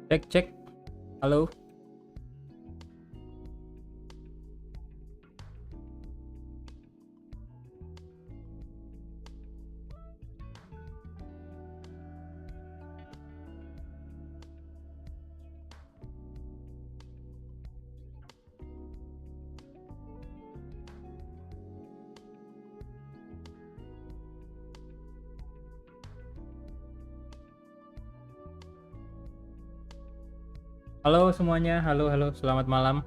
Cek cek. Halo. Halo semuanya. Halo halo. Selamat malam.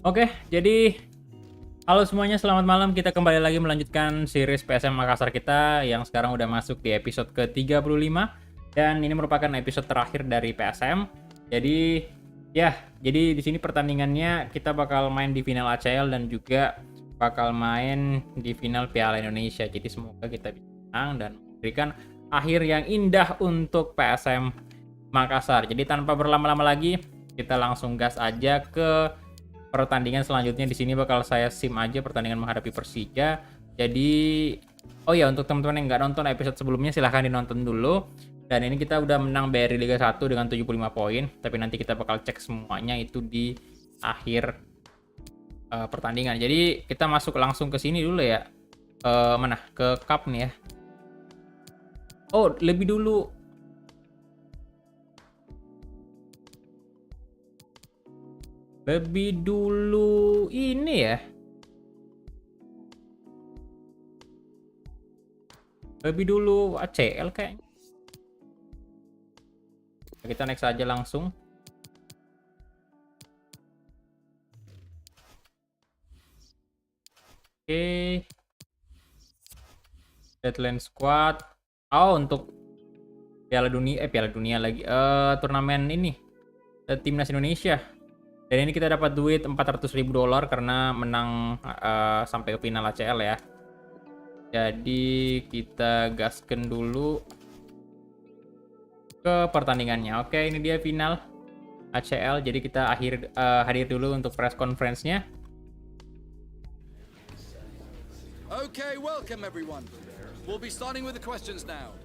Oke, jadi halo semuanya, selamat malam. Kita kembali lagi melanjutkan series PSM Makassar kita yang sekarang udah masuk di episode ke-35 dan ini merupakan episode terakhir dari PSM. Jadi jadi di sini pertandingannya kita bakal main di final ACL dan juga bakal main di final Piala Indonesia. Jadi semoga kita bisa menang dan memberikan akhir yang indah untuk PSM Makassar. Jadi tanpa berlama-lama lagi, kita langsung gas aja ke pertandingan selanjutnya. Di sini bakal saya sim aja pertandingan menghadapi Persija. Jadi oh ya, untuk teman-teman yang nggak nonton episode sebelumnya silahkan dinonton dulu. Dan ini kita udah menang BRI Liga 1 dengan 75 poin. Tapi nanti kita bakal cek semuanya itu di akhir pertandingan. Jadi kita masuk langsung ke sini dulu ya. Mana? Ke cup nih ya. Oh, lebih dulu. Lebih dulu ini ya. Lebih dulu ACL kayaknya. Kita next aja langsung. Oke. Deadline squad. Oh, untuk Piala Dunia lagi. Turnamen ini. Timnas Indonesia. Dan ini kita dapat duit $400.000 karena menang sampai ke final ACL ya. Jadi kita gasken dulu ke pertandingannya. Oke, ini dia final ACL. Jadi kita hadir dulu untuk press conference-nya. Okay, welcome everyone. We'll be starting with the questions now.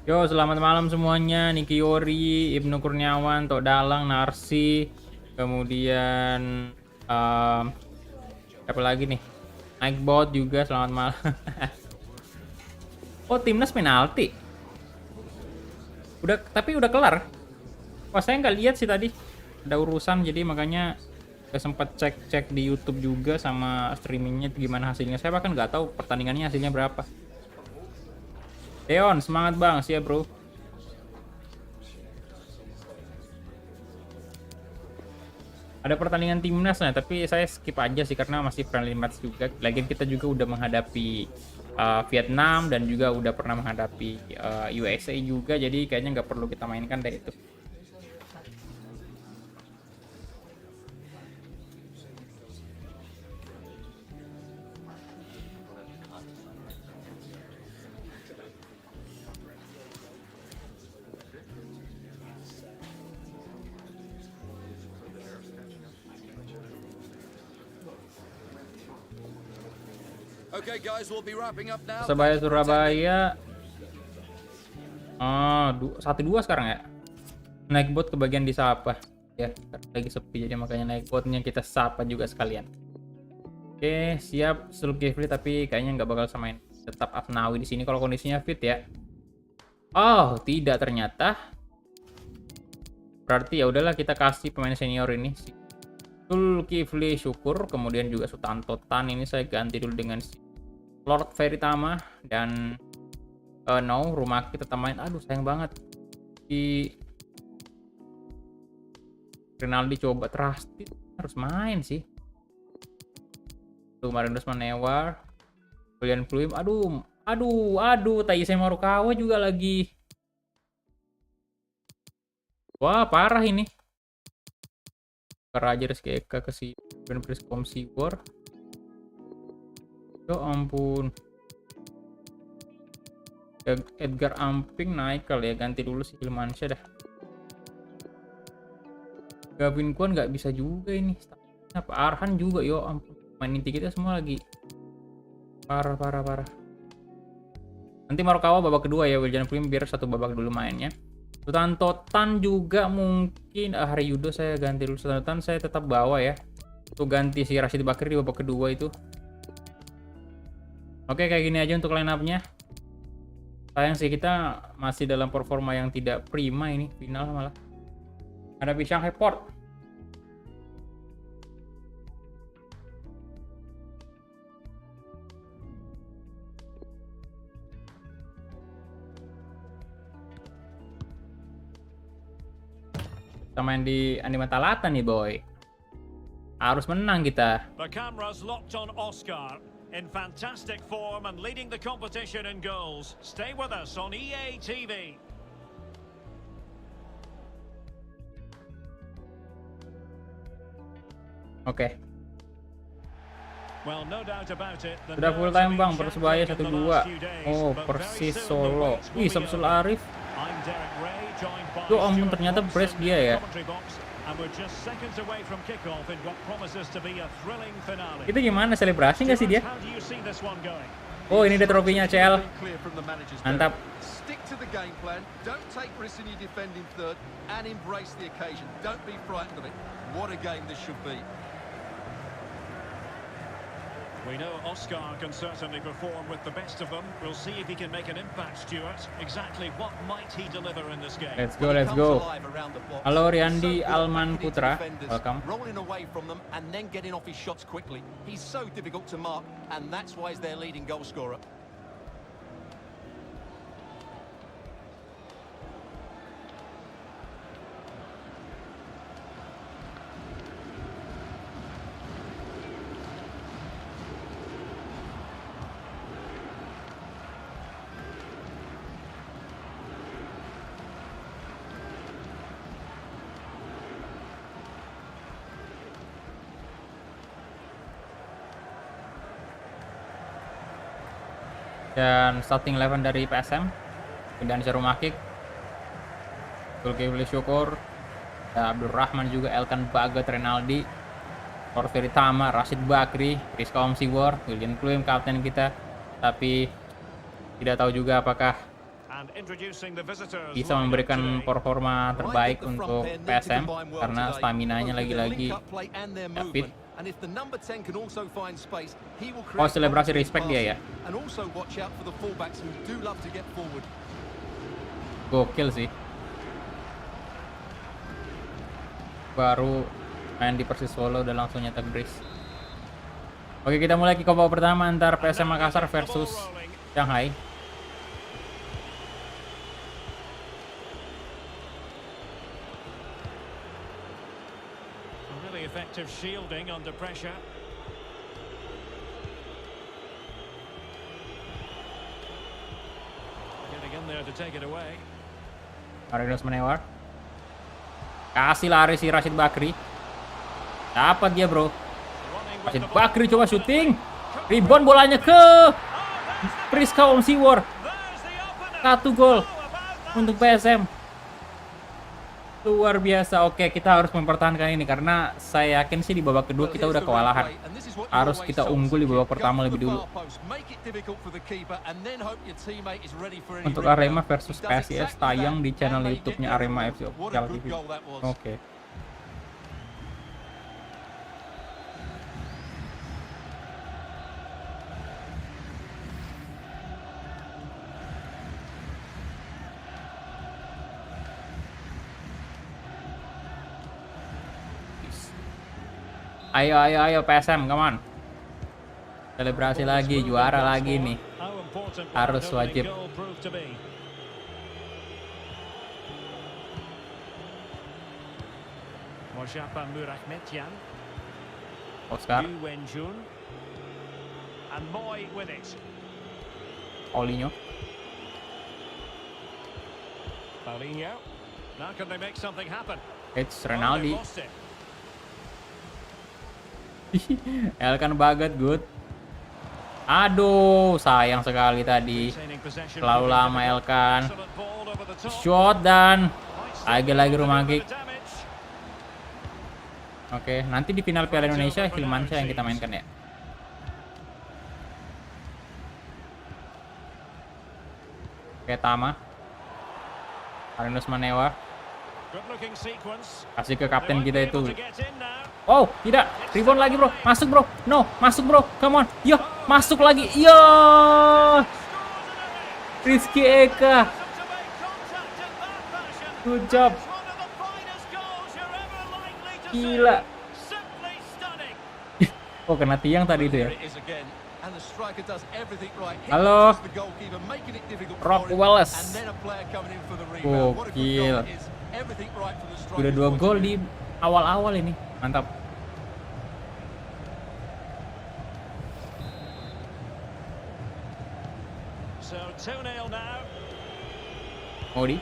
Yo, selamat malam semuanya. Niki Yori, Ibnu Kurniawan, Tok Dalang, Narsi, kemudian siapa lagi nih? Nightbot juga, selamat malam. Oh, timnas penalti. Tapi udah kelar. Wah, saya nggak lihat sih tadi. Ada urusan, jadi makanya saya sempat cek di YouTube juga sama streamingnya gimana hasilnya. Saya bahkan nggak tahu pertandingannya hasilnya berapa. Deon, semangat bang, siap bro. Ada pertandingan timnas, nah tapi saya skip aja sih karena masih friendly match juga. Lagian kita juga udah menghadapi Vietnam dan juga udah pernah menghadapi USA juga, jadi kayaknya nggak perlu kita mainkan dari itu. Okay, guys, we'll be wrapping up now. Persebaya Surabaya 1-2 sekarang ya. Naik bot ke bagian disapa ya, lagi sepi jadi makanya naik botnya kita sapa juga sekalian. Oke, siap Zulkifli, tapi kayaknya nggak bakal samain. Tetap Asnawi di sini kalau kondisinya fit ya. Oh, tidak ternyata. Berarti ya udahlah, kita kasih pemain senior ini. Zulkifli Syukur, kemudian juga Sutanto Tan ini saya ganti dulu dengan Lord Veritama dan no, Rumah kita main. Aduh, sayang banget. Di Rinaldi coba Trusted harus main sih. Tuh, Marinus Manewar. Julian Pluim, aduh, Taisei Marukawa juga lagi. Wah, parah ini. Raja Rizky Eka ke si Grand Prix Komsi War. Ya ampun. Edgar Amping naik kali ya, ganti dulu si Hilmansyah dah. Gavin Kwan nggak bisa juga ini. Apa Arhan juga, yo ampun. Main inti kita semua lagi parah. Nanti Marukawa babak kedua ya, Wiljan Prim biar satu babak dulu mainnya. Sultan Totan juga mungkin hari Yudo saya ganti dulu. Sultan Totan saya tetap bawa ya. Tuh ganti si Rashid Bakri di babak kedua itu. Oke, kayak gini aja untuk line up-nya. Sayang sih kita masih dalam performa yang tidak prima ini, final malah. Ada Shanghai Port. Kita main di Andi Matalata nih, boy. Harus menang kita. The cameras locked on Oscar in fantastic form and leading the competition in goals. Stay with us on EA TV. Oke. Well, no doubt about it. Sudah full time bang, Persebaya 1-2. Oh, Persis Solo. Wih, Samsul Arif. Tuh ampun, ternyata brace dia ya. Itu gimana, selebrasi nggak sih dia? Oh, ini dia trofinya CL. Mantap. Stick to the game plan. Don't take risks in your defending third and embrace the occasion. Don't be frightened of it. What a game this should be. We know Oscar can certainly perform with the best of them. We'll see if he can make an impact, Stuart. Exactly what might he deliver in this game? Let's go. Halo Riandi Alman Putra, welcome. Rolling away from them and then getting off his shots quickly. He's so difficult to mark, and that's why he's their leading goal scorer. Dan starting 11 dari PSM, dan Syarum Akik, Zulkifli Syukur, Abdul Rahman juga, Elkan Bagat, Renaldi, Porfiri Tama, Rashid Bakri, Rizka Omsiwar, William Pluim kapten kita, tapi tidak tahu juga apakah bisa memberikan performa terbaik untuk PSM karena stamina-nya lagi-lagi fit. Oh, selebrasi respect dia ya. Gokil sih. Baru main di Persis Solo udah langsung nyetak brace. Oke, kita mulai kick off pertama antar PSM Makassar versus Shanghai. Effective shielding under pressure. Getting in there to take it away. Marinus Menewar. Kasih lari si Rashid Bakri. Dapat dia, bro. Rashid Bakri coba syuting. Rebound bolanya ke Priska Omsiwar. 1 gol untuk PSM. Luar biasa. Oke, kita harus mempertahankan ini karena saya yakin sih di babak kedua kita udah kewalahan. Harus kita unggul di babak pertama lebih dulu. Untuk Arema versus PSIS tayang di channel YouTube-nya Arema FC Official TV. Oke. Ayo PSM, come on. Selebrasi lagi, juara lagi nih. Harus wajib. Mojapa Murahmetian. Oscar. And Moy with it. Paulinho. Paulinho. Now can they make something happen? It's Oh, Ronaldo. they lost it. Elkan Bagat good. Aduh, sayang sekali tadi. Retaining possession Terlalu proving lama difficult. Elkan. Excellent ball over the top. Shot dan Might still lagi-lagi be able to rumah do a kick. bit of damage. Oke, nanti di final Piala Indonesia Hilmansyah yang kita mainkan ya. Oke, Tama. Marinus Manewa. Good looking sequence. Kasih ke They kapten won't be kita able itu. to get in now. Oh, tidak. Rebound lagi, bro. Masuk, bro. No, masuk, bro. Come on. Yo, masuk lagi. Yo. Rizky Eka. To make contact in that fashion. Good job. It's one of the finest goals you're ever likely to Gila. see. Simply stunning. Oh, kena tiang tadi itu ya. Here it is again. And the striker does everything right. He Halo. catches the goalkeeper, making it difficult Rob for him, Wallace. and then a player coming in for the rebound. What a good Gokil. goal it is. Everything right from the striker. Udah 2 gol di awal-awal ini. Mantap. So 2-0 now. Modi.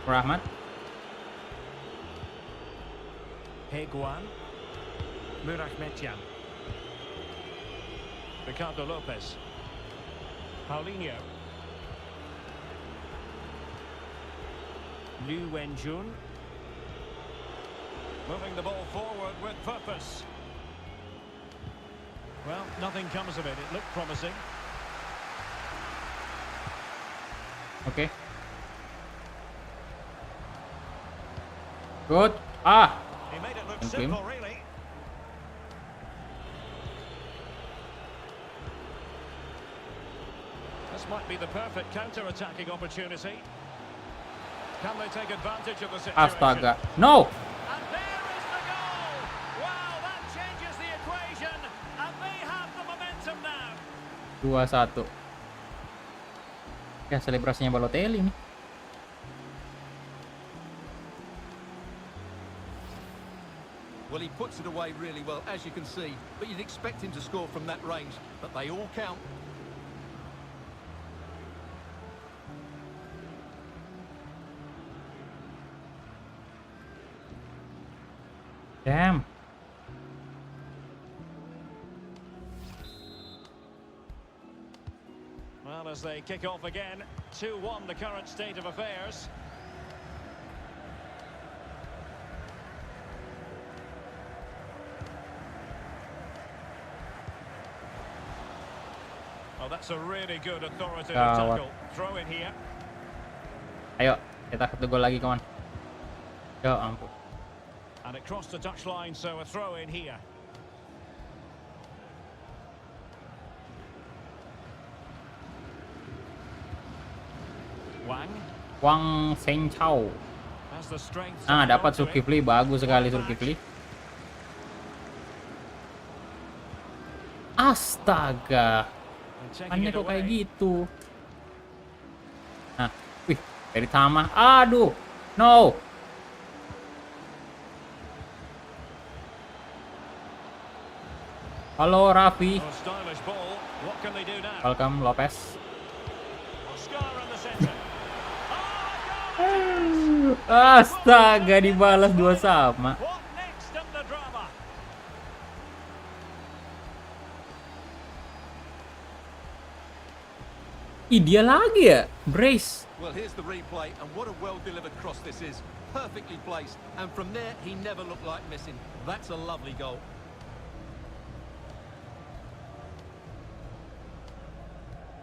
Rahmat. Higuan. Murachmetian. Ricardo Lopez. Paulinho. Liu Wenjun. Moving the ball forward with purpose. Well, nothing comes of it. It looked promising. Oke. Good. Ah. He made it look Thank you. simple, really. This might be the perfect counter-attacking opportunity. Can they take advantage of the situation? Astaga. No. And there is the goal! Wow, that changes the equation, and they have the momentum now. 2-1. Ya, selebrasinya Balotelli nih. Well, he puts it away really well, as you can see. But you'd expect him to score from that range. But they all count. Damn. Well, as they kick off again, 2-1 the current state of affairs. Oh, that's a really good authoritative Gawat. tackle. Throw in here. Ayo, cetak 1 gol lagi, kawan. Ya ampun. And it crossed the touchline, so a throw in here. Wang Wang Shengchao. has the strength. Ah, to dapat hold to it. Zulkifli, bagus sekali Zulkifli. Astaga. And taking Aneh it kok kayak away. gitu. Nah, wih, dari Tama. Aduh. No. Halo Raffi. Oh, stylish ball. What can they do now? Welcome Lopez. Oscar in the centre. Astaga, dibalas 2 sama. What next in the drama? Ih, dia lagi ya? Brace. Well, here's the replay, and what a well-delivered cross this is. Perfectly placed. And from there, he never looked like missing. That's a lovely goal.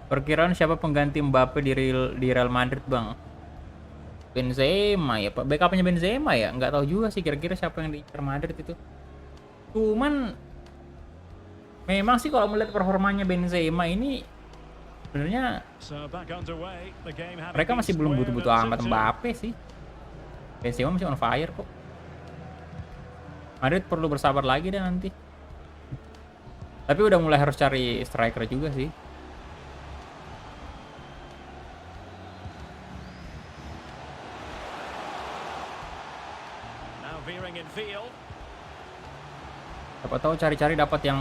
Perkiraan siapa pengganti Mbappe di Real Madrid, Bang? Benzema ya, Pak. Backupnya Benzema ya? Nggak tahu juga sih kira-kira siapa yang di Real Madrid itu. Cuman memang sih kalau melihat performanya Benzema ini sebenarnya So back underway. The game having mereka been masih belum squared butuh-butuh at amat 2-2. Mbappe sih. Benzema masih on fire kok. Madrid perlu bersabar lagi deh nanti. Tapi udah mulai harus cari striker juga sih. Now veering in field. Siapa tahu cari-cari dapat yang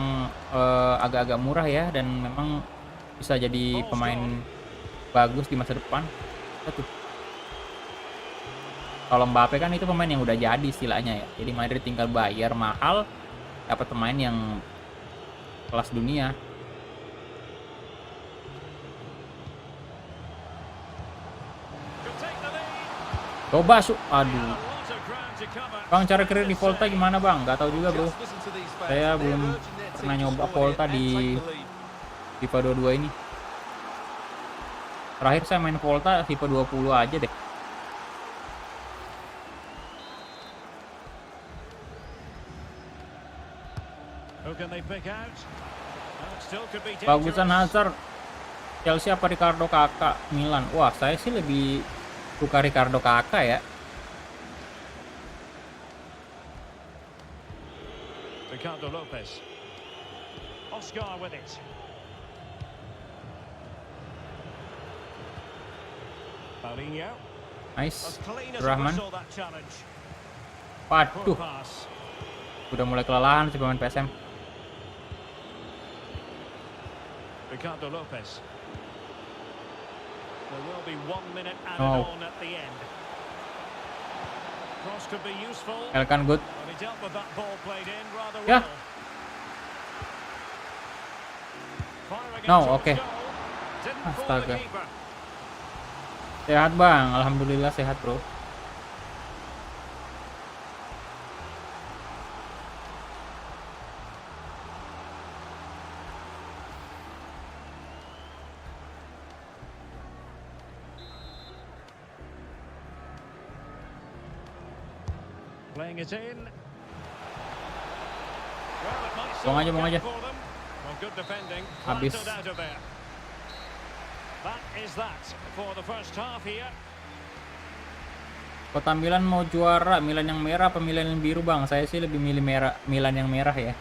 agak-agak murah ya, dan memang bisa jadi pemain bagus di masa depan. Tuh. Kalau Mbappe kan itu pemain yang udah jadi istilahnya ya. Jadi Madrid tinggal bayar mahal dapat pemain yang kelas dunia. Coba aduh. Bang, cara keren di Volta gimana bang? Gak tahu juga bro. Just listen to these fans. Saya They're belum urging their pernah team to nyoba step Volta ahead and di take the lead. FIFA 22 ini. Terakhir saya main Volta FIFA 20 aja deh. Who can they pick out? Well, it still could be Bagusan dangerous. Hazard, Chelsea apa Ricardo Kakak Milan? Wah, saya sih lebih suka Ricardo Kakak ya. Ricardo Lopez. Oscar with it. Paulinho. Nice. As clean as a Rahman. whistle, that challenge. Poor Waduh, pass. udah mulai kelelahan si pemain PSM. Ricardo Lopez. There will be 1 minute added Oh. on at the end. Cross could be useful. Elkan good. Well, he dealt with that ball played in rather Yeah. well. Firing it No, towards okay. goal. Didn't fool the Astaga. keeper. Sehat bang, alhamdulillah sehat bro. Playing it in. Well, it might Buang aja, still buang work aja. out for them. Well, good defending. Habis. Planted out of there. That is that for the first half here. Kota Milan mau juara, Milan yang merah apa Milan yang biru bang? Saya sih lebih milih merah, Milan yang merah ya.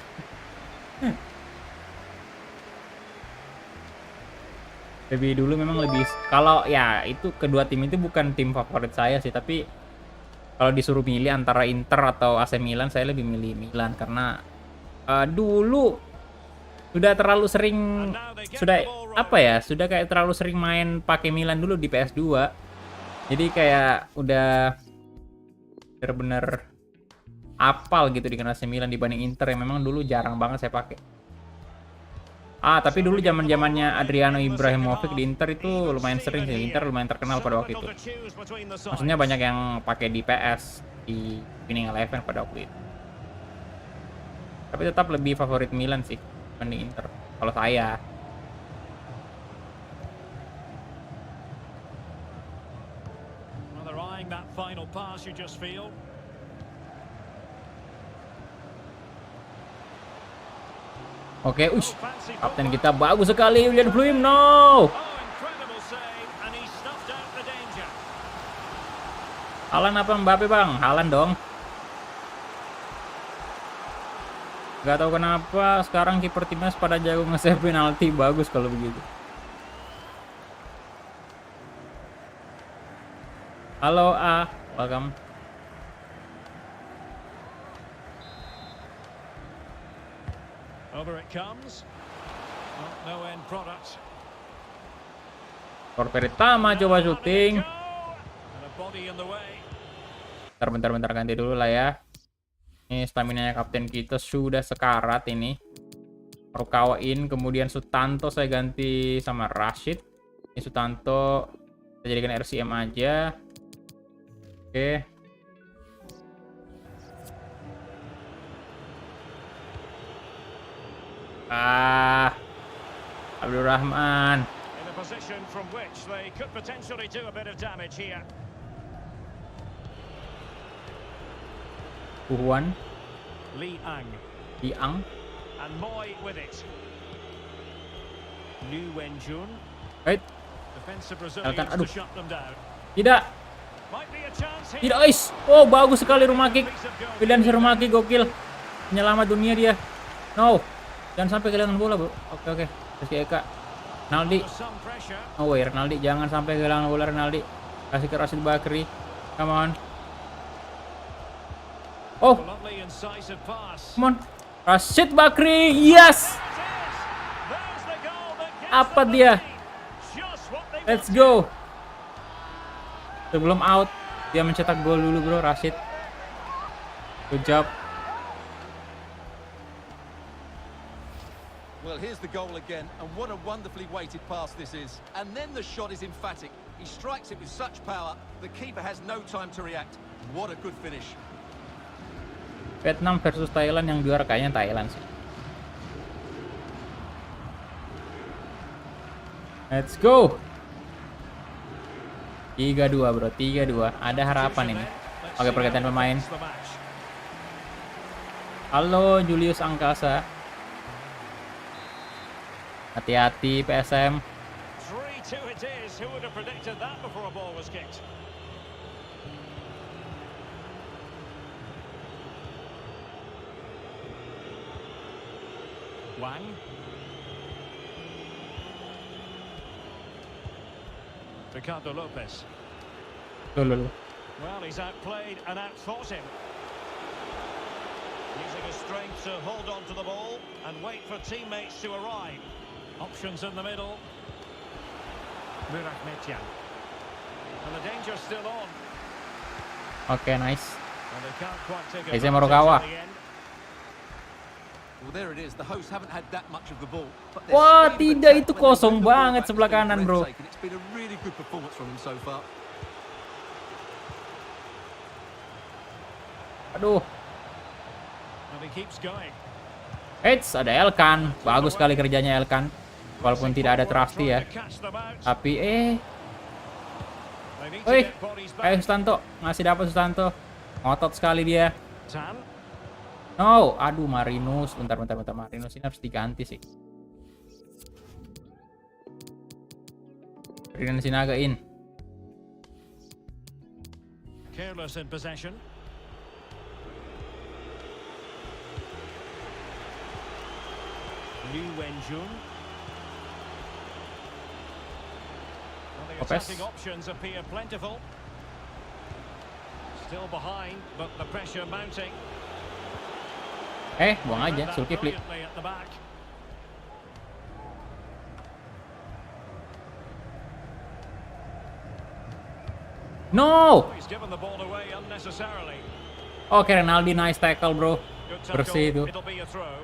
Lebih dulu memang lebih, kalau ya itu kedua tim itu bukan tim favorit saya sih, tapi kalau disuruh milih antara Inter atau AC Milan, saya lebih milih Milan karena dulu sudah terlalu sering, sudah apa ya, sudah kayak terlalu sering main pakai Milan dulu di PS2. Jadi kayak udah bener-bener apal gitu dengan AC Milan dibanding Inter yang memang dulu jarang banget saya pakai. Tapi dulu zaman-zamannya Adriano Ibrahimovic di Inter itu lumayan sering sih. Inter lumayan terkenal pada waktu itu. Maksudnya banyak yang pakai di PS, di Winning Eleven pada waktu itu. Tapi tetap lebih favorit Milan sih dibanding Inter kalau saya. Well, they're eyeing that final pass, you just feel. Oke, Oh, fancy kapten footwork. kita bagus sekali, Julian Bluim. No. Oh, incredible save, and he snuffed out the danger. Haaland apa Mbappe bang? Haaland dong. Gak tahu kenapa sekarang kiper timnas pada jago nge-save penalti. Bagus kalau begitu. Halo A, welcome. Over it comes. Oh, no end product. Pertama coba syuting. And a body in the way. Bentar ganti dulu lah ya. Ini stamina kapten kita sudah sekarat ini. Rukawa in, kemudian Sutanto saya ganti sama Rashid. Ini Sutanto kita jadikan RCM aja. Oke. Abdurrahman. In a position from which they could potentially do a bit of damage here. Puhuan, Lee Ang. Liang. And Moy with it. Liu Wenjun. Right. Defensive Elkan, Brazilians aduh. to shut them down. Tidak. Might be a chance here. Tidak, guys. Oh, bagus sekali rumah kick. Piece of goal. Pilihan si rumah kick gokil. Penyelamat dunia dia. No. Jangan sampai kehilangan bola, bro. Oke. Rizky Eka. Ronaldi. Under some pressure. Oh, wait, Ronaldi. Jangan sampai kehilangan bola, Ronaldi. Kasih ke Rashid Bakri. Come on. Oh, A lovely incisive pass. come on. Rashid Bakri, yes. There's the goal that gives Apa them the dia? lead. Just what they Let's wanted. go. Sebelum out, dia mencetak gol dulu bro, Rashid. Good job. Well, here's the goal again, and what a wonderfully weighted pass this is. And then the shot is emphatic. He strikes it with such power, the keeper has no time to react. What a good finish. Vietnam versus Thailand, yang juara kayaknya Thailand sih. Let's go. 3-2 bro, 3-2. Ada harapan ini. Oke, pergantian pemain. Halo Julius Angkasa. Hati-hati PSM. 3-2 it is. Who would have predicted that before a ball was kicked? Wang. Ricardo Lopez. Dulu. Well, he's outplayed and outthought him. Using his strength to hold on to the ball and wait for teammates to arrive. Options in the middle. Murat Metjan. And the danger's still on. Oke, nice. And they can't quite take Eze advantage Morokawa. in the end. Well, there it is. The hosts haven't had that much of the ball. But Wah, their speed of tidak, attack itu when they kosong win the ball banget back sebelah has been kanan, bro. breathtaking. It's been a really good performance from them so far. Aduh. And he keeps going. Eits, ada Elkan. Bagus sekali kerjanya Elkan. Walaupun tidak ada Trusty ya. Tapi woi, ayo Sustanto, masih dapat Sustanto. Ngotot sekali dia. Tan. No, aduh Marinus, bentar Marinus ini harus diganti sih. Rinan Sinaga in. Careless in possession. Liu Wenjun. Well, the Lopez. attacking options appear plentiful. Still behind, but the pressure mounting. Buang aja, Zulkifli. Brilliantly at the back. No! He's given the ball away unnecessarily. Oke, Renaldi nice tackle, bro. Good Bersih itu. tackle. It'll be a throw.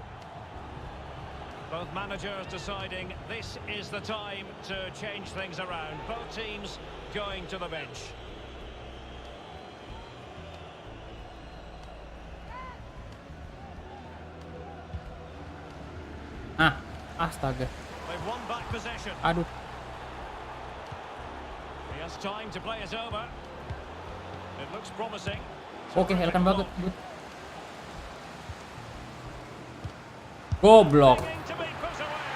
Both managers deciding this is the time to change things around. Both teams going to the bench. Astaga. They've won back possession. Aduh. He has time to play it over. It looks promising. Oke, Elkan bagus. Goblok. Beginning to be put away.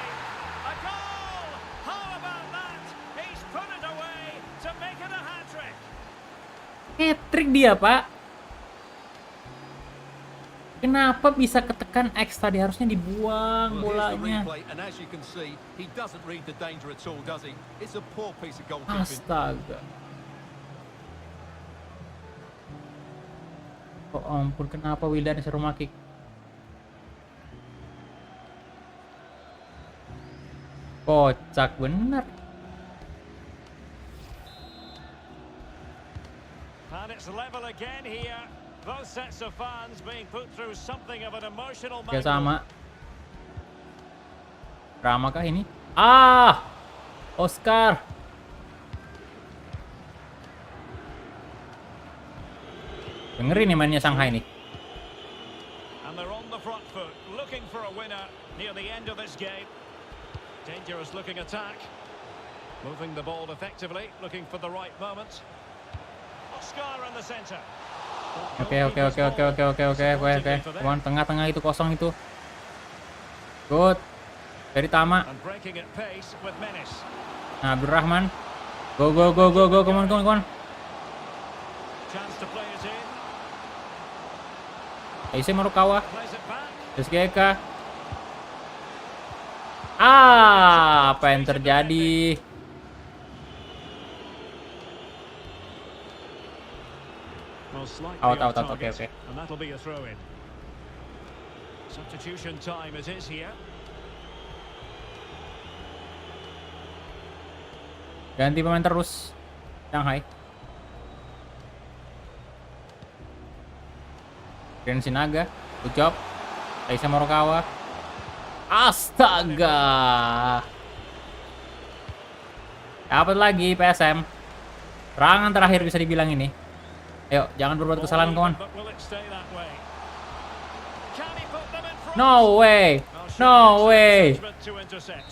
A goal! How about that? He's put it away to make it a hat-trick. Hat-trick dia, Pak. Kenapa bisa ketekan X tadi? Harusnya dibuang Well, here's the bolanya. replay, and as you can see, he doesn't read the danger at all, does he? It's a poor piece of goalkeeping. Astaga. Oh ampun, kenapa Wildan disuruh maki? Kocak bener. And it's level again here. Both sets of fans being put through something of an emotional Ya moment. sama. Drama kah ini? Ah! Oscar. Dengerin nih mainnya Shanghai nih. And they're on the front foot, looking for a winner near the end of this game. Dangerous looking attack. Moving the ball effectively, looking for the right moment. Oscar in the center. Oke. Cuman tengah-tengah itu kosong itu. Good. Dari Tama. And breaking at pace with menace. Nah, Abdurrahman. Go. Come on. Chance to play it in. Eze Morokawa. Plays it back. SGK. Apa yang terjadi? Well, slightly Out, off oke. target, and that'll be a throw in. Substitution time it is here. Ganti pemain terus. Shanghai. Ren Sinaga. Good job. Taisa Morikawa. Astaga. Dapat lagi PSM. Serangan terakhir bisa dibilang ini. Ayo, jangan berbuat kesalahan kawan. But will it stay that way? Can he put them in front? No way. Well, No surely way. it's a judgment to intercept.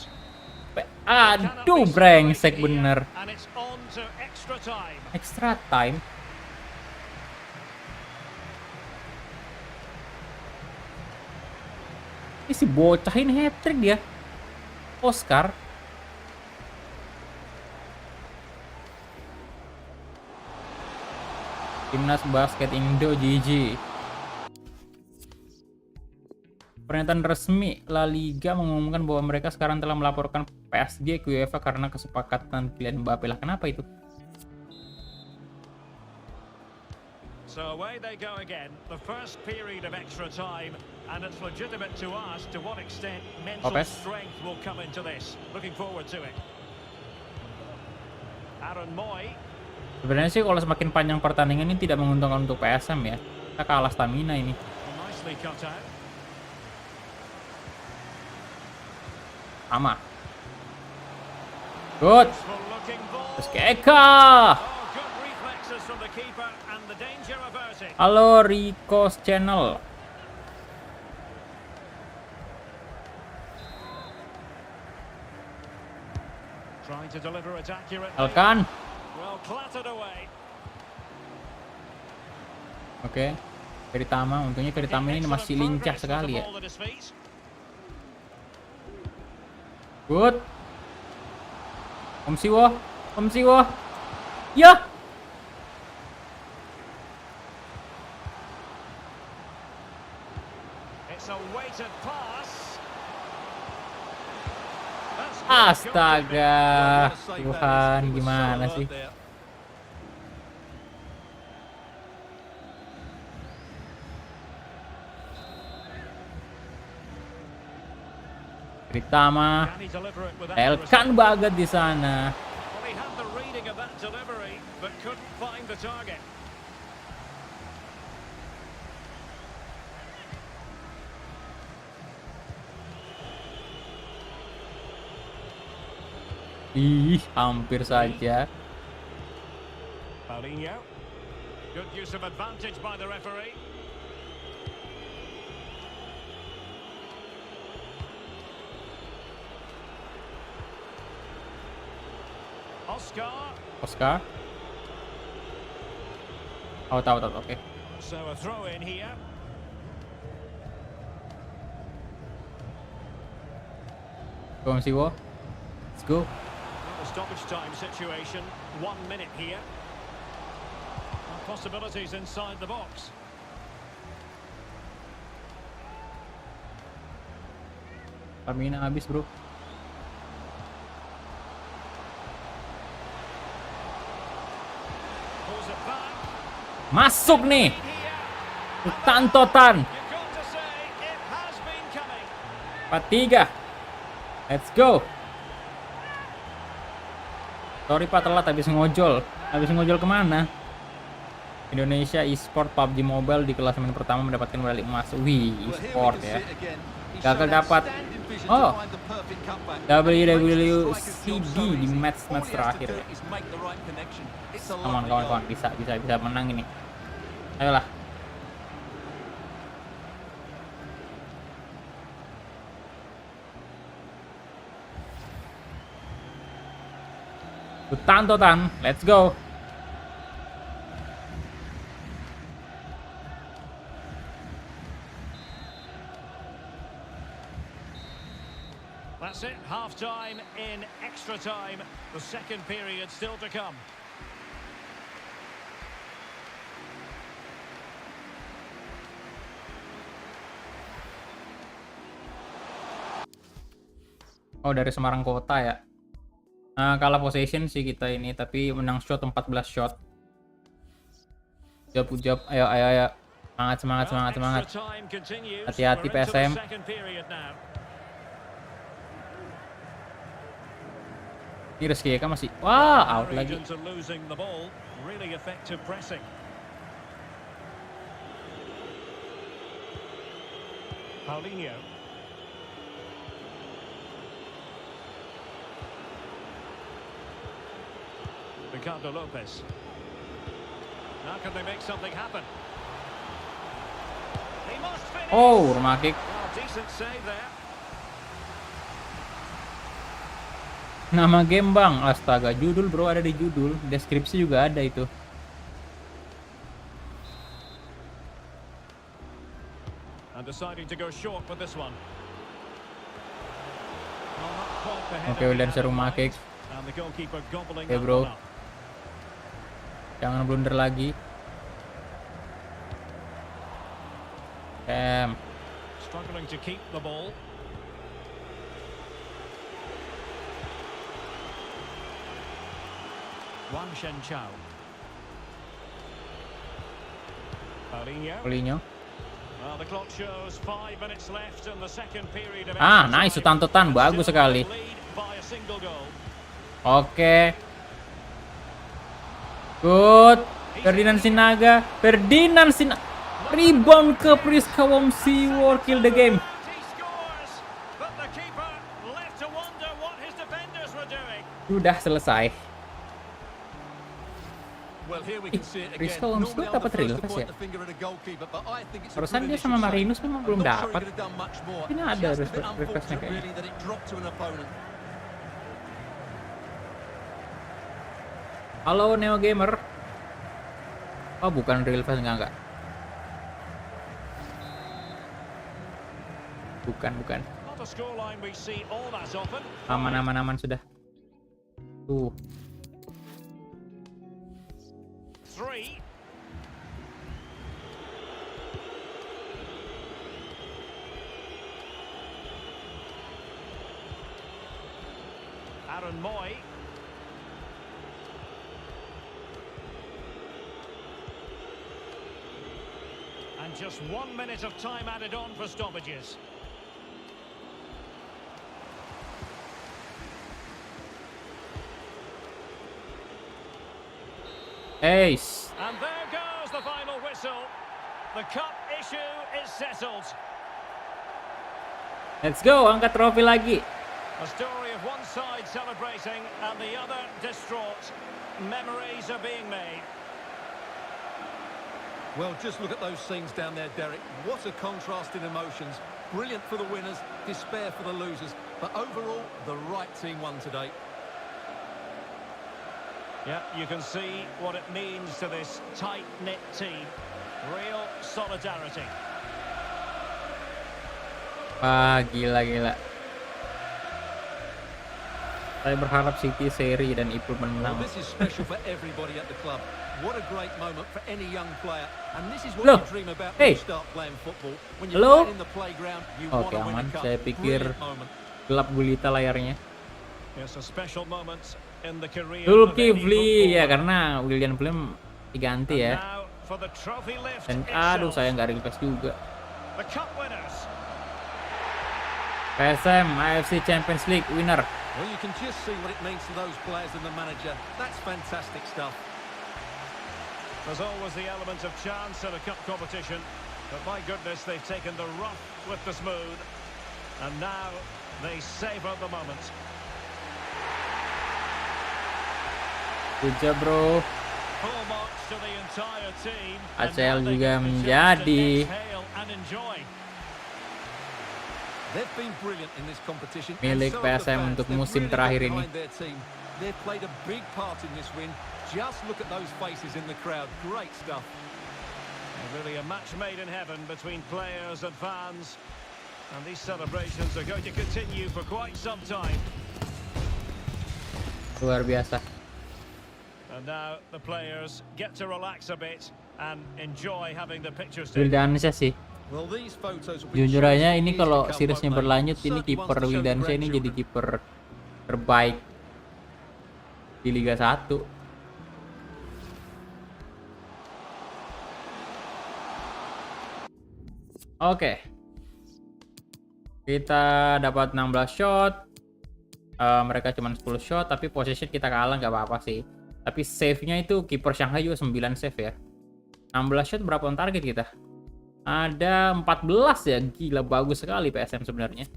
Aduh, brengsek bener. And it's on to extra time. Extra time. Ini si bocah ini hat-trick dia. Oscar. Timnas Basket Indo GG. Pernyataan resmi La Liga mengumumkan bahwa mereka sekarang telah melaporkan PSG ke UEFA karena kesepakatan pilihan Mbappe. Lah kenapa itu? So away they go again. The first period of extra time, and it's legitimate to ask to what extent mental Lopez. strength will come into this. Looking forward to it. Aaron Moy. Sebenarnya sih kalau semakin panjang pertandingan ini tidak menguntungkan untuk PSM ya. Kita kalah stamina ini. Nicely cut out. Sama. Good. Useful looking ball. Terus Eka. Oh, good reflexes from the keeper and the danger averted. Halo Rico's Channel. Trying to deliver it accurately. Elkan. Well clattered away. Oke. Feritama, untungnya Feritama ini masih lincah sekali ya. Good. Om Siwo. Om Siwo. Ya. It's a weighted pass. That's good. Astaga. Well, what a save that is. Tuhan, He was so gimana alert sih? there. Feritama. Can he deliver it with Elkan accuracy? banget di sana. Well, he had the reading of that delivery, but couldn't find the target. Ih, hampir saja. Paulinho. Good use of advantage by the referee. Oscar. Oscar. Out, out, out. Oke. So a throw in here. Go Om Siwo. Let's go. The stoppage time situation. 1 minute here. Possibilities inside the box. Stamina habis, bro. Pulls it back. Masuk nih. Here. Hutan-totan. You've got to say it has been coming. 4-3. Let's go. Sorry Pak, telat habis ngojol. Habis ngojol kemana? Indonesia e-sport PUBG Mobile di klasemen pertama mendapatkan medali emas. Wih, Well, here we e-sport can ya. see it again. He Gagal showed dapat. outstanding vision Oh. to find the perfect cutback. WWCD di match All he has to terakhir do ya. is make the right connection. It's a Kawan lovely kawan goal. bisa menang ini. Ayolah. Hutan-totan, let's go. That's it, half-time in extra time. The second period still to come. Oh, dari Semarang Kota ya. Nah, kalah possession sih kita ini, tapi menang shot 14 shot. Jawab, ayo. Semangat, semangat, Well, semangat, semangat. extra time continues. Hati-hati, We're into the PSM. second period now. Ini Rizky Eka masih, wah, out Hurried lagi. into losing the ball. Really effective pressing. Paulinho. Ricardo Lopez. Now can they make something happen? He must finish. Oh, rumah kick. Well, decent save there. Nama game bang, astaga, judul bro, ada di judul, deskripsi juga ada itu. And deciding to go short with this one. Well, not quite the header Oke, he udah had bisa in rumah mind. kick. And the goalkeeper gobbling Oke, that bro. one up. Jangan blunder lagi. Struggling to keep the ball. Wang Shenchao. Paulinho. Paulinho. Well, the clock shows 5 minutes left in the second period of Ah, extra nice, time. Sutanto-tan, bagus Still sekali. lead by a single goal. Oke. Good. Ferdinand Sinaga. Rebound ke Priska Wongsi. Kill the game. He scores, but the keeper left to wonder what his defenders were doing. Sudah selesai. Well, here we can see it again. Rizka Wongsi Normally I'm dapat the first to real pass point ya? the finger at a goalkeeper, but I think it's a Barusan good dia sama initial Marinus save. memang I'm belum not sure he dapat. could have done much more. Ini ada Just a bit request-nya unfortunate kayaknya. really that it dropped to an opponent. Halo Neo Gamer. Oh, bukan real fast, enggak. Bukan. Not a scoreline we see all that often. Aman sudah. Tuh. 3. Aaron Moy. And just 1 minute of time added on for stoppages. Ace. And there goes the final whistle. The cup issue is settled. Let's go, angkat trofi lagi. A story of one side celebrating and the other distraught. Memories are being made. Well, just look at those scenes down there, Derek. What a contrast in emotions. Brilliant for the winners, despair for the losers. But overall, the right team won today. Yeah, you can see what it means to this tight-knit team. Real solidarity. Wah, gila. Saya berharap City seri dan Ipul Well, menang. this is special for everybody at the club. What a great moment for any young player. And this is what Loh, you dream about hey. when you start playing football. When you're Halo? playing in the playground, you Oke, want to win aman. a cup. Saya pikir Brilliant moment. gelap gulita layarnya. It's a special moment in the career of any Zulkifli ya, footballer. karena William Flem diganti And ya. now for the trophy lift Dan itself. aduh, saya nggak request juga. The cup winners. PSM AFC Champions League winner. Well, you can just see what it means to those players and the manager. That's fantastic stuff. There's always the element of chance in a cup competition, but my goodness, they've taken the rough with the smooth, and now they savour the moment. Good job, bro. Full marks to the entire team. ACL and now they juga get the chance to menjadi exhale and enjoy. They've been brilliant in this competition. Milik and so have the PSM fans. untuk They've musim really terakhir got ini. behind their team. They've played a big part in this win. Just look at those faces in the crowd. Great stuff. And really a match made in heaven between players and fans. And these celebrations are going to continue for quite some time. Luar biasa. And now the players get to relax a bit and enjoy having the pictures taken. Wildansyah sih. Well, these photos will be Jujur aja ini years to kalau come, seriesnya won't they? berlanjut, ini Certainly kiper ones to show the Wildansyah ini jadi grandchildren. kiper terbaik di Liga 1. Oke. Kita dapat 16 shot. Mereka cuma 10 shot, tapi possession kita kalah nggak apa-apa sih. Tapi save-nya itu kiper Shanghai juga 9 save ya. 16 shot berapa on target kita? Ada 14 ya. Gila, bagus sekali PSM sebenarnya.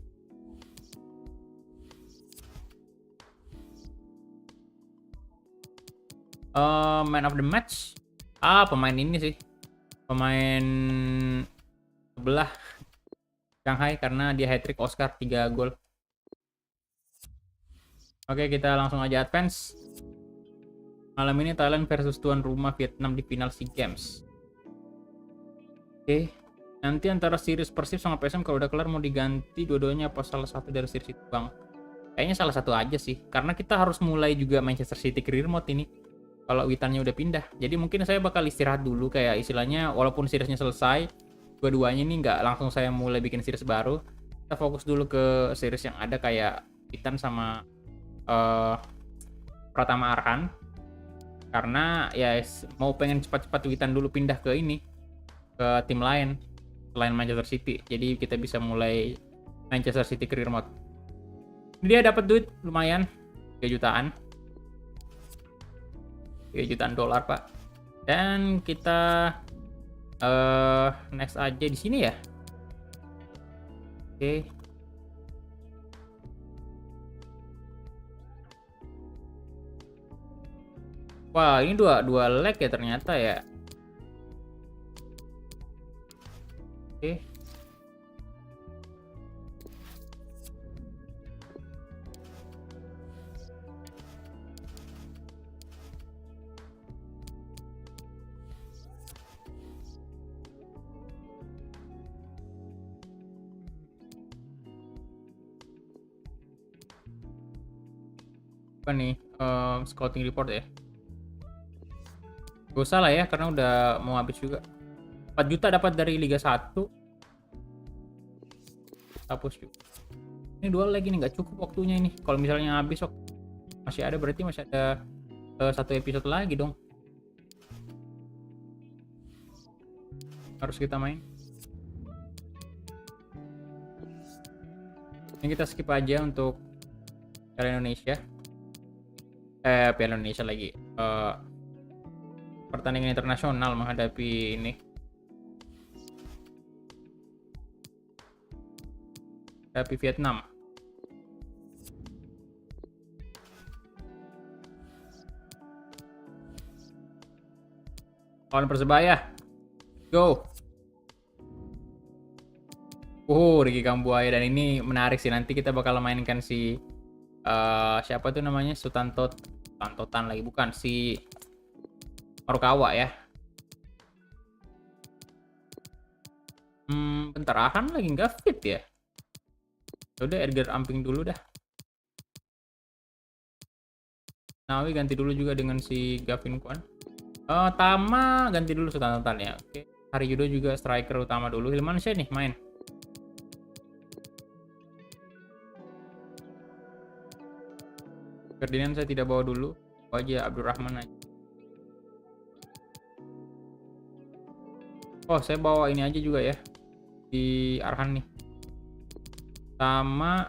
Man of the match. Pemain ini sih. Pemain sebelah Shanghai karena dia hat-trick Oscar 3 gol. Oke, kita langsung aja advance. Malam ini Thailand versus tuan rumah Vietnam di final SEA Games. Oke, nanti antara series Persib sama PSM kalau udah kelar mau diganti dua-duanya apa salah satu dari series itu, Bang? Kayaknya salah satu aja sih, karena kita harus mulai juga Manchester City career mode ini. Kalau Witannya udah pindah, jadi mungkin saya bakal istirahat dulu, kayak istilahnya walaupun seriesnya selesai, dua-duanya ini nggak langsung saya mulai bikin series baru. Kita fokus dulu ke series yang ada kayak Witan sama Pratama Arhan, karena ya mau pengen cepat-cepat Witan dulu pindah ke ini, ke tim lain selain Manchester City, jadi kita bisa mulai Manchester City career mode. Dia dapat duit lumayan, 3 jutaan dolar Pak. Dan kita next aja di sini ya. Oke. Wah, ini dua leg ya ternyata ya. Oke. Apa nih? Scouting report ya. Gak usah lah ya, karena udah mau habis juga. 4 juta dapat dari Liga 1. Hapus juga. Ini 2 lagi nih, nggak cukup waktunya ini. Kalau misalnya habis, masih ada, berarti masih ada 1 episode lagi dong. Harus kita main. Ini kita skip aja untuk Piala Indonesia. Piala Indonesia lagi. Pertandingan internasional menghadapi ini. Menghadapi Vietnam. Lawan Persebaya. Go. Ricky Kambuaya, dan ini menarik sih, nanti kita bakal mainkan si siapa tuh namanya, Sutantotan lagi, bukan si Marukawa ya. Bentar, Arhan lagi nggak fit ya. Udah Edgar Amping dulu dah. Nawi ganti dulu juga dengan si Gavin Kwan. Tama ganti dulu Sutantotan ya. Oke. Hari Yudo juga striker utama dulu. Hilmansyah nih main. Ferdinand saya tidak bawa dulu. Bawa aja Abdurrahman aja. Oh, saya bawa ini aja juga ya. Di Arhan nih. Sama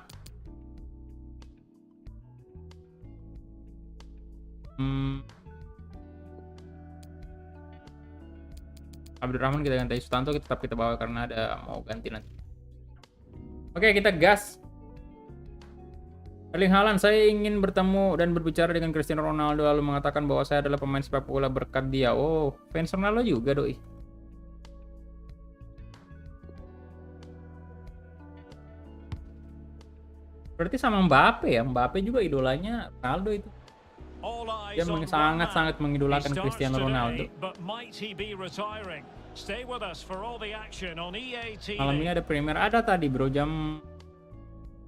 Abdurrahman kita ganti. Sutanto tetap kita bawa karena ada mau ganti nanti. Oke, kita gas. Erling Haaland, saya ingin bertemu dan berbicara dengan Cristiano Ronaldo, lalu mengatakan bahwa saya adalah pemain sepak bola berkat dia. Oh, fans Ronaldo juga doi. Berarti sama Mbappe ya. Mbappe juga idolanya Ronaldo itu. Dia sangat-sangat mengidolakan Cristiano Ronaldo. Malam ini ada Premier, ada tadi bro, jam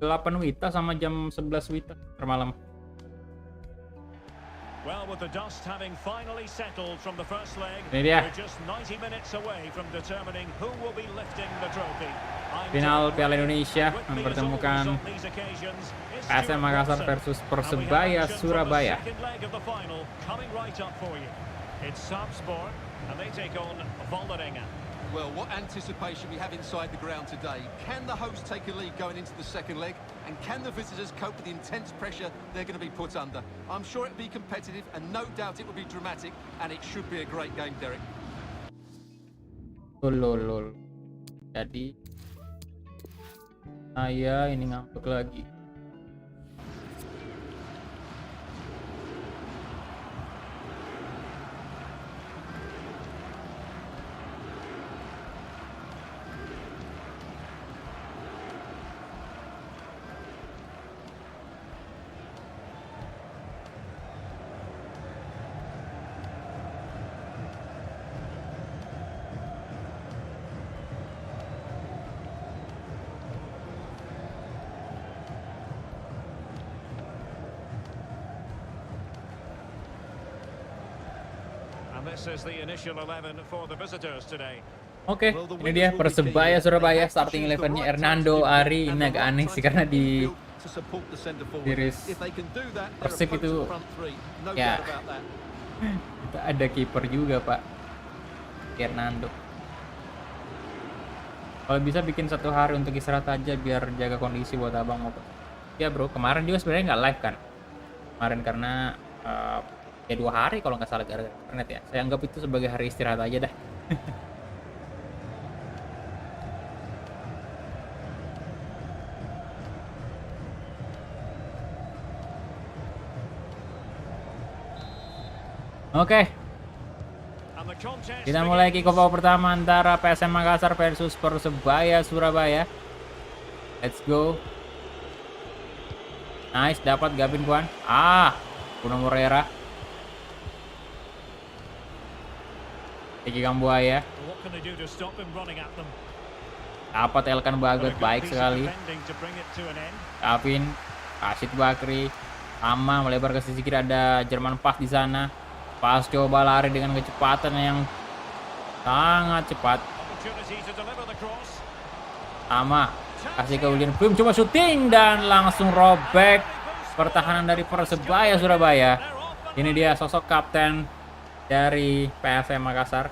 8 WITA sama jam 11 WITA termalam. Well, with the dust having finally settled from the first leg, we're just 90 minutes away from determining who will be lifting the trophy. Final Piala Indonesia mempertemukan PSM Makassar versus Persebaya Surabaya. It's Sapsport and they take on Vålerenga. Well, what anticipation we have inside the ground today. Can the hosts take a lead going into the second leg? And can the visitors cope with the intense pressure they're going to be put under? I'm sure it'll be competitive and no doubt it will be dramatic, and it should be a great game, Derek. Lol. Jadi saya ini ngambek lagi. And this is the initial 11 for the visitors today. Oke, ini dia Persebaya Surabaya starting 11-nya Hernando Ari. Ini agak aneh sih karena di series Persib itu ya kita ada kiper juga Pak Hernando. Kalau bisa bikin 1 hari untuk istirahat aja biar jaga kondisi buat abang mau. Ya bro, kemarin juga sebenarnya nggak live kan. Kemarin karena ya 2 hari kalau nggak salah gara-gara internet ya. Saya anggap itu sebagai hari istirahat aja dah. Oke. Kita mulai kick off pertama antara PSM Makassar versus Persebaya Surabaya. Let's go. Nice, dapat Gavin Kwan. Bruno Moreira. Eki Kambuaya. Dapat Elkan Bagot, baik sekali. Gavin, Rashid Bakri. Ama melebar ke sisi kiri, ada Jerman Pas di sana. Pas coba lari dengan kecepatan yang sangat cepat. Ama kasih ke William Prim, coba syuting dan langsung robek pertahanan dari Persebaya Surabaya. Ini dia sosok kapten dari PSM Makassar.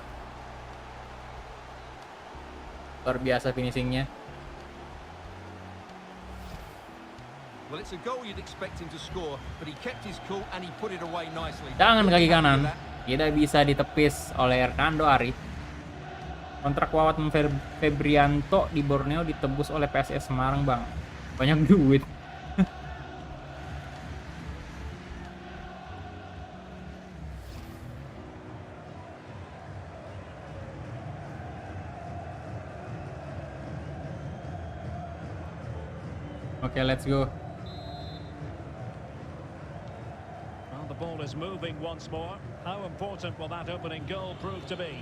Luar biasa finishingnya. Tangan kaki kanan tidak bisa ditepis oleh Hernando Ari. Kontrak Wawan Febrianto di Borneo ditebus oleh PSS Semarang, Bang. Banyak duit. Oke, let's go. Well, the ball is moving once more. How important will that opening goal prove to be?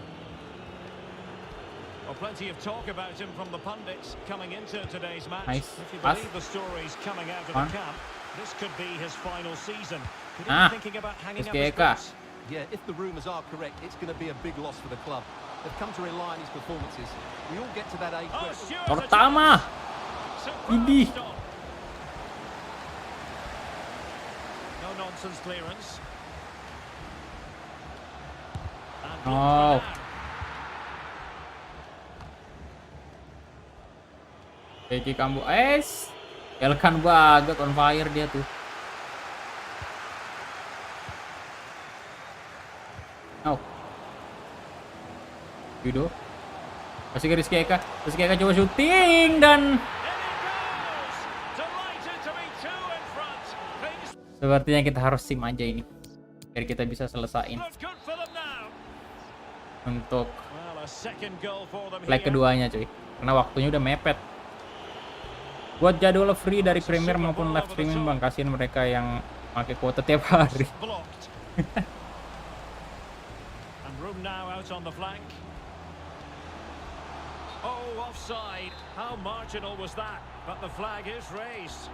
Well, plenty of talk about him from the pundits coming into today's match. Nice. If you believe the stories coming out of the camp, this could be his final season. Could he be thinking about hanging up his boots? Yeah, if the rumours are correct, it's going to be a big loss for the club. They've come to rely on his performances. We all get to that age. Pertama. Ini. No nonsense clearance. Oh. Eki Kambu Elkan Bagot on fire dia tuh. Oh. Yudo. Masih ke Rizky Eka. Rizky Eka coba syuting dan sepertinya kita harus sim aja ini biar kita bisa selesain untuk leg keduanya cuy, karena waktunya udah mepet. Buat jadwal free dari Premier maupun live streaming, Bang, kasihin mereka yang pakai kuota tiap hari. Oh, offside. How marginal was that? But the flag is raised.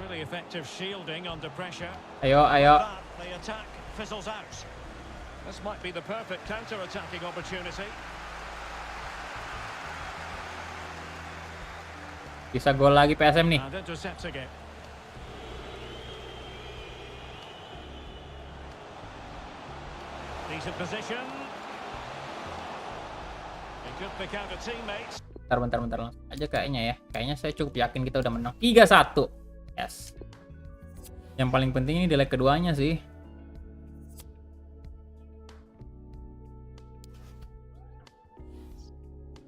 Really effective shielding under pressure. Ayo. The attack fizzles out. This might be the perfect counter-attacking opportunity. Bisa gol lagi PSM nih. And intercepts again. Decent position. Could pick out a teammate. Bentar langsung aja kayaknya ya. Kayaknya saya cukup yakin kita udah menang 3-1. Yes. Yang paling penting ini di leg keduanya sih.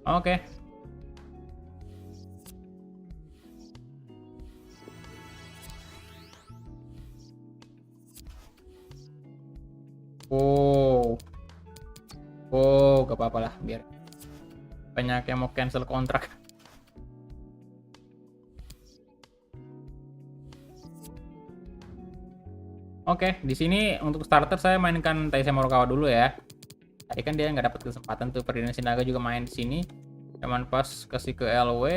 Oke. Gak apa-apa lah, biar banyak yang mau cancel kontrak. Oke, di sini untuk starter saya mainkan Taisei Morikawa dulu ya. Tadi kan dia nggak dapat kesempatan tuh. Ferdinand Sinaga juga main di sini. Cuman pas kasih ke LW,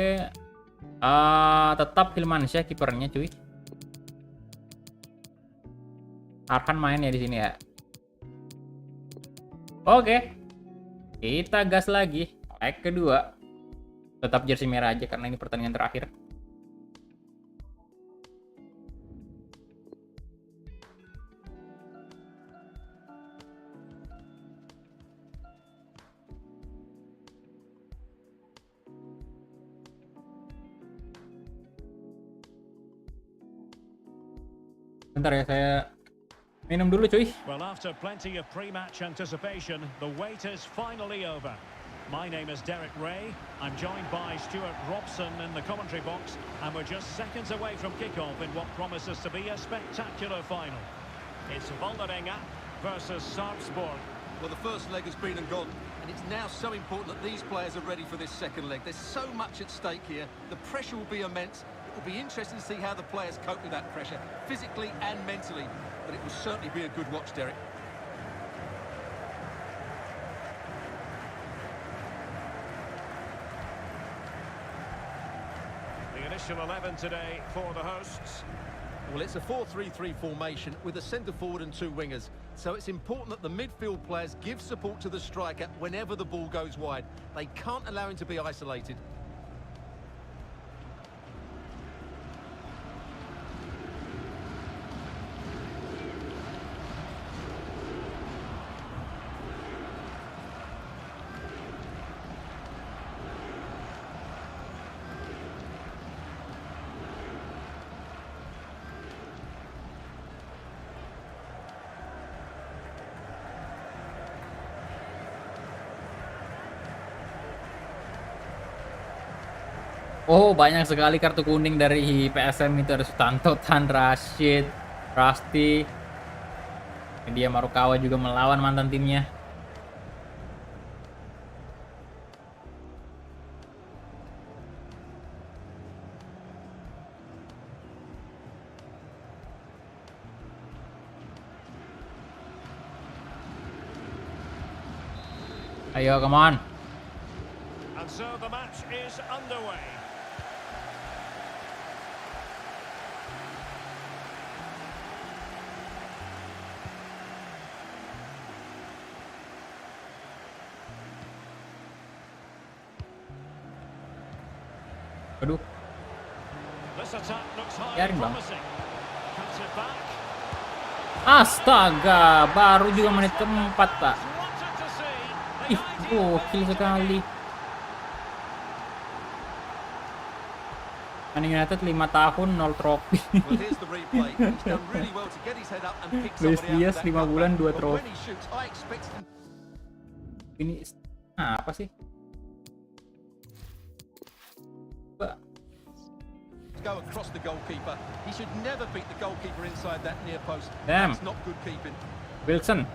tetap Hilmansyah kipernya cuy. Arhan main ya di sini ya. Oke, kita gas lagi. Leg kedua. Tetap jersey merah aja karena ini pertandingan terakhir. Bentar ya, saya minum dulu cuy. Well, after plenty of pre-match anticipation, the wait is finally over. My name is Derek Ray. I'm joined by Stuart Robson in the commentary box, and we're just seconds away from kick-off in what promises to be a spectacular final. It's Vålerenga versus Sarpsborg. Well, the first leg has been and gone, and it's now so important that these players are ready for this second leg. There's so much at stake here. The pressure will be immense. It will be interesting to see how the players cope with that pressure, physically and mentally. But it will certainly be a good watch, Derek. The initial 11 today for the hosts. Well, it's a 4-3-3 formation with a centre forward and two wingers. So it's important that the midfield players give support to the striker whenever the ball goes wide. They can't allow him to be isolated. Oh, banyak sekali kartu kuning dari PSM itu. Ada Sutanto, Tan, Rashid, Rasti. Dia Marukawa juga melawan mantan timnya. Ayo, come on. And so the match is underway. Aduh, This attack looks highly biarin bang. promising. Cuts it back. Astaga, baru juga menit keempat pak. Wanted to see. Ih, gokil sekali. Man United 5 tahun 0 trofi. Well, here's the replay. He's done really well to get his head up and pick Luis somebody Diaz out of that 5 bulan comeback. 2 But when trofi. he shoots, I expect him Ini apa sih? to go across the goalkeeper. He should never beat the goalkeeper inside that near post. Damn. That's not good keeping. Wilson.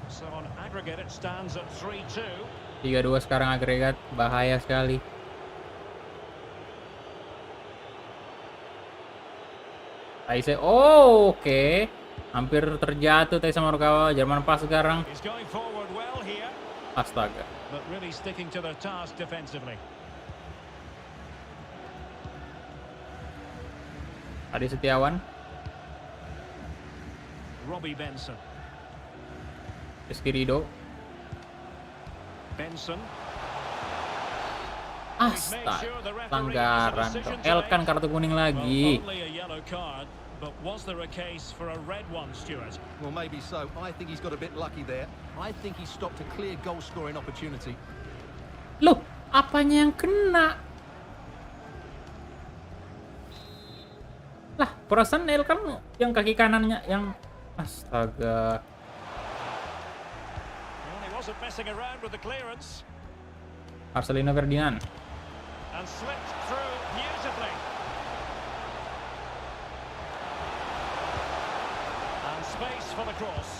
So on aggregate it stands at 3-2. 3-2 sekarang agregat, bahaya sekali. Taisei, oh, oke. Hampir terjatuh Taisei Morikawa. Jerman pas sekarang. He's going forward well here, Astaga. but really sticking to their task defensively. Adi Setiawan. Robbie Benson. Rizky Ridho. Benson. Astaga. Pelanggaran. Elkan kartu kuning lagi. Well, only a yellow card. but was there a case for a red one, Stuart? Well, maybe so. I think he's got a bit lucky there. I think he stopped a clear goal-scoring opportunity. Loh, apanya yang kena? Lah, perasaan Neil kan yang kaki kanannya yang astaga. Well, he wasn't messing around with the clearance Marcelino Ferdinand. and slipped through beautifully. And space for the cross.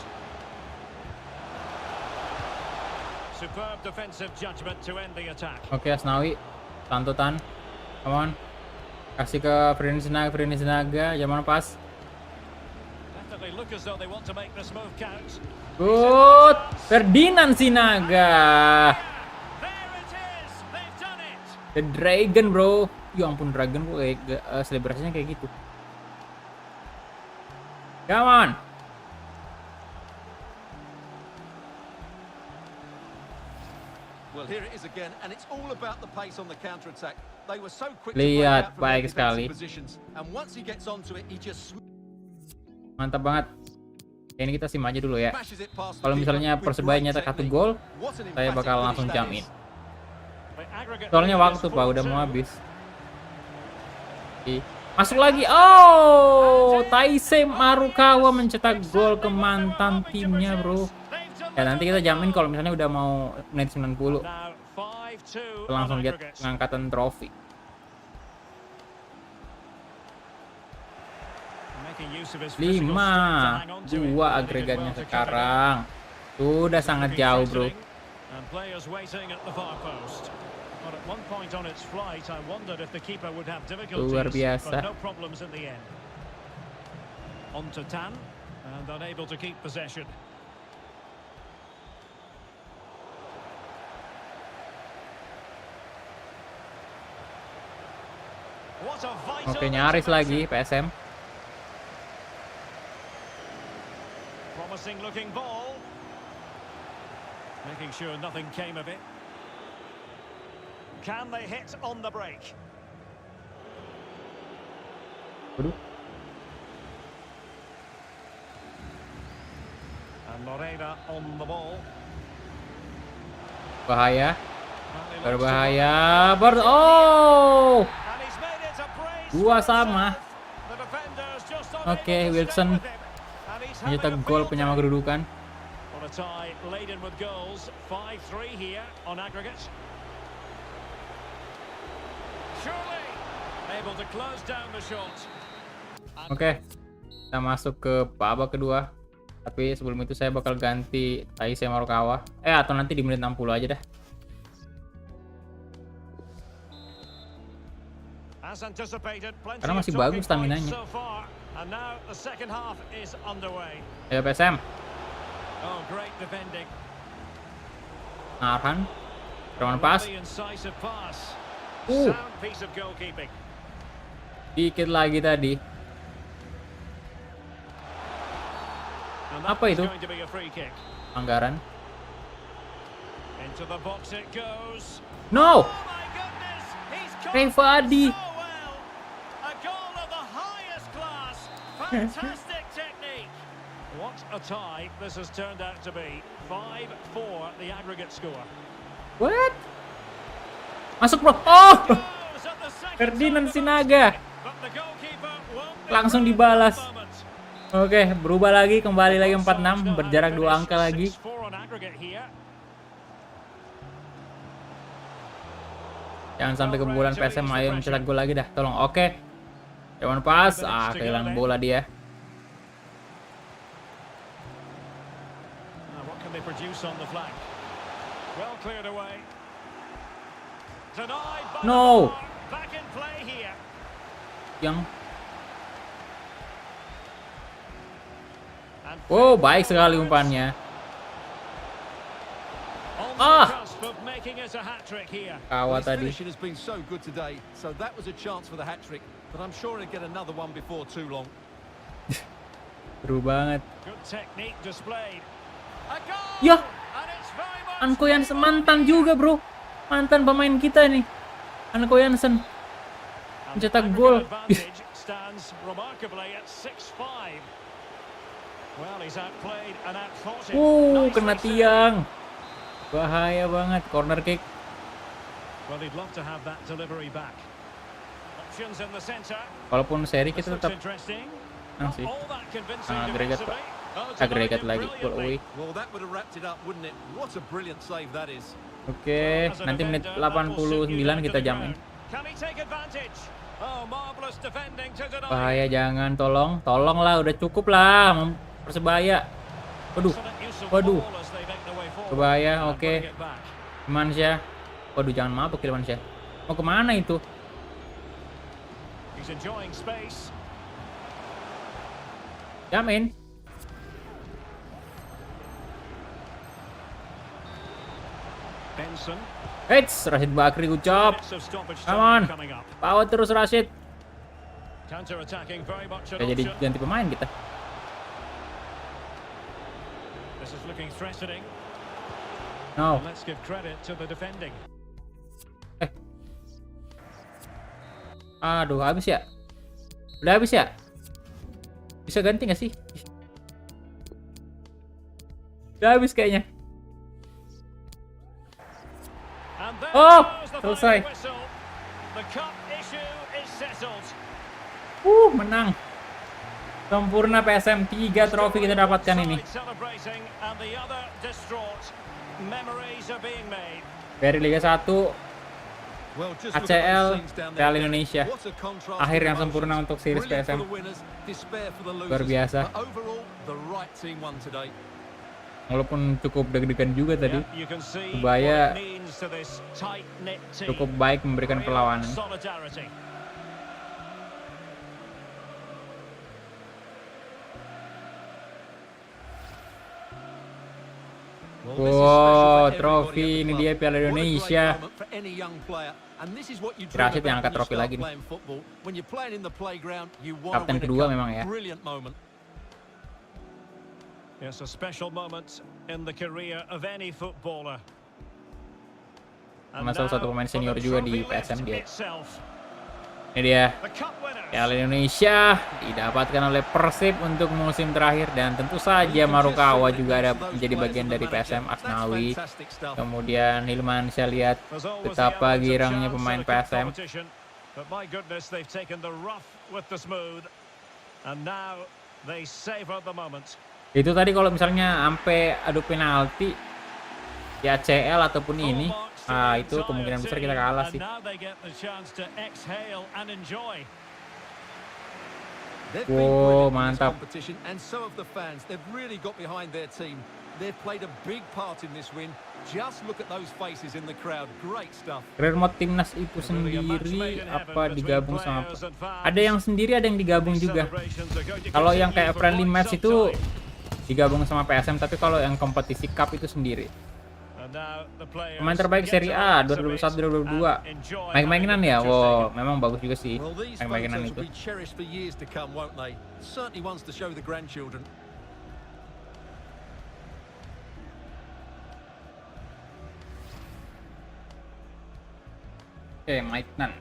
Superb defensive judgment to end the attack. Oke, Asnawi. Tantutan. Come on. Kasih ke Ferdinand Sinaga. Zaman pas. Definitely look as though they want to make this move count. Good. Ferdinand Sinaga. There it is. They've done it. The Dragon, bro. Ya ampun, Dragon kok kayak selebrasinya kayak gitu. Come on. Well, here it is again, and it's all about the pace on the counter-attack. They were so quick to Lihat, break out from baik their sekali. defensive positions, and once he gets onto it, he just Mantap banget. Ini kita sim aja dulu ya. smashes it past the Kalau keeper misalnya with Persebaya great nyetak 1 technique. gol, What an saya emphatic bakal finish langsung that jamin. is. The aggregate Soalnya lead is waktu Pak udah 4-2. mau habis. Masuk lagi. Oh, Taisei Marukawa mencetak gol ke mantan timnya, bro. Ya nanti kita jamin kalau misalnya udah mau menit 90 Now 5-2 langsung on lihat aggregate. pengangkatan trofi. Making use of his physical 5 strength to hang on to it. 2 Did agregatnya well to keep it sekarang. Sudah in. sangat Looking jauh, bro. threatening, and players waiting at the far post. But at one point on its flight, I wondered if the keeper would have difficulties. Luar biasa. But no problems in the end. On to Tan, and unable to keep possession. What a vital Oke, nyaris lagi intervention. PSM. Promising looking ball. Making sure nothing came of it. Can they hit on the break? Waduh. And Moreira on the ball. Bahaya. Apparently looks to Berbahaya. run. Oh! And he's made it a brace Dua for sama. himself. The defenders just unable Oke, to stay Wilson with him. And he's having mencetak a gol field penyama day. kedudukan. On a tie laden with goals. 5-3 here on aggregate. Surely able to close down the shot. Oke, kita masuk ke babak kedua. Tapi sebelum itu saya bakal ganti Taisei Marukawa. Atau nanti di menit 60 aja dah. As anticipated, plenty Karena masih of talking bagus staminanya. points so far. And now the second half is underway. Ayo PSM. Oh, great defending. Arhan. Rawan pas. Lovely incisive pass. Uh. Sound piece of goalkeeping. Dikit lagi tadi. And that Apa is itu? going to be a free kick. Anggaran. Into the box it goes. No! Oh my goodness! He's caught Revadi. so well. A goal of the highest class. Fantastic technique. What a tie this has turned out to be. 5-4 the aggregate score. What? Masuk, bro. Oh! Goes at the second Ferdinand time of Sinaga. but the goalkeeper won't be Langsung through dibalas. for the moment. Oke, berubah lagi, kembali lagi 46, Both sides now berjarak have 2 angka finished lagi. 6-4 on aggregate here. Jangan sampai kebobolan PSM, ayo mencetak gol lagi dah, tolong. Oke. Jaman pas, kehilangan bola dia. Now, what can they produce on the flank? Well cleared away. Denied by No. the bar. Back in play here. Yang And wow, baik sekali umpannya. on Ah. the cusp of making it a hat-trick here. Kawa His tadi. finishing has been so good today, so that was a chance for the hat-trick, but I'm sure he'll get another one before too long. Seru banget. Good technique displayed. A goal! Ya, And it's very much Anko Jansen mantan juga, bro. Mantan pemain kita nih. Anko Jansen And mencetak aggregate gol. advantage stands remarkably at 6-5. Well, he's outplayed and outfought it. Kena tiang. Bahaya banget, corner kick. Well, he'd love to have that delivery back. Options in the center. Walaupun seri This kita looks tetap interesting. menang Not sih. all that convincing Agregat, defensively. Oh, agregat divided lagi, goal away. brilliantly. Well, that would have wrapped it up, wouldn't it? What a brilliant save that is. Oke, As a nanti menit defender, that will suit you 89 down to kita the jamin. ground. Can he take advantage? Oh, marvelous defending to deny. Bahaya, jangan, tolong lah, udah cukup lah Persebaya. Waduh, Excellent use of waduh. ball as they make their way forward. Bahaya, And oke. bring it back. Mansyah. Waduh, jangan mabuk Mansyah. Mau kemana itu? He's enjoying space. Jamin. Benson. Eits, Rashid Bakri ucap. Minutes of stoppage Come time on. coming up. Power terus Rashid. Counter-attacking very much an Udah jadi option. ganti pemain kita. This is looking threatening. No. And let's give credit to the defending. Aduh, habis ya? Udah habis ya? Bisa ganti nggak sih? Udah habis kayaknya. And there Oh, goes the selesai. final whistle. The cup issue is settled. Menang. Sempurna PSM, 3 trofi kita dapatkan ini. Side celebrating and the other distraught. Memories are being made. Dari Liga 1, Well, just look at ACL, those scenes down there Piala again. Indonesia. What a contrast Akhir of yang emotions. sempurna untuk series Brilliant PSM. for the winners, despair for the Luar losers. biasa. But overall, the right team won today. Walaupun cukup deg-degan juga tadi. Yeah, you can see Persebaya what it means to this tight-knit team. Cukup baik memberikan Real perlawanan. solidarity. Well, this is Wow, special for trofi everybody at the ini club. dia Piala What a great Indonesia. moment for any young player. And this is what you dream Rashid yang about angkat when you trofi start lagi nih. playing football. When you're playing in the playground, you want to Kapten win a kedua cup. memang ya. Brilliant moment. Yes, a special moment in the career of any footballer. And Sama salah satu now pemain for senior the juga trophy di lift PSM dia. itself. Ini dia The cup winners. Piala Indonesia didapatkan oleh Persib untuk musim terakhir, dan tentu saja Marukawa juga ada menjadi bagian dari PSM. Asnawi, Fantastic stuff. kemudian Hilman, saya lihat There's always the betapa element of girangnya chance pemain in a cup PSM. competition, but my goodness, they've taken the rough with the smooth, and now they savor the moment. Itu tadi kalau misalnya sampai adu penalti di ACL ataupun ini, itu kemungkinan besar kita kalah sih. And now they get the chance to exhale and enjoy. They've been Wow, brilliant in this mantap. competition, and so have the fans. They've really got behind their team. They've played a big part in this win. Just look at those faces in the crowd. Great stuff. Remote timnas itu sendiri apa digabung sama ada yang sendiri, ada yang digabung juga. Kalau yang kayak friendly match itu digabung sama PSM, tapi kalau yang kompetisi cup itu sendiri. Pemain terbaik Serie A 2021-2022. Main-mainan ya, wow, memang bagus juga sih Well, these main-mainan photos itu. will be cherished for years to come, won't they? Certainly ones to show the grandchildren. Oke, Maitnan.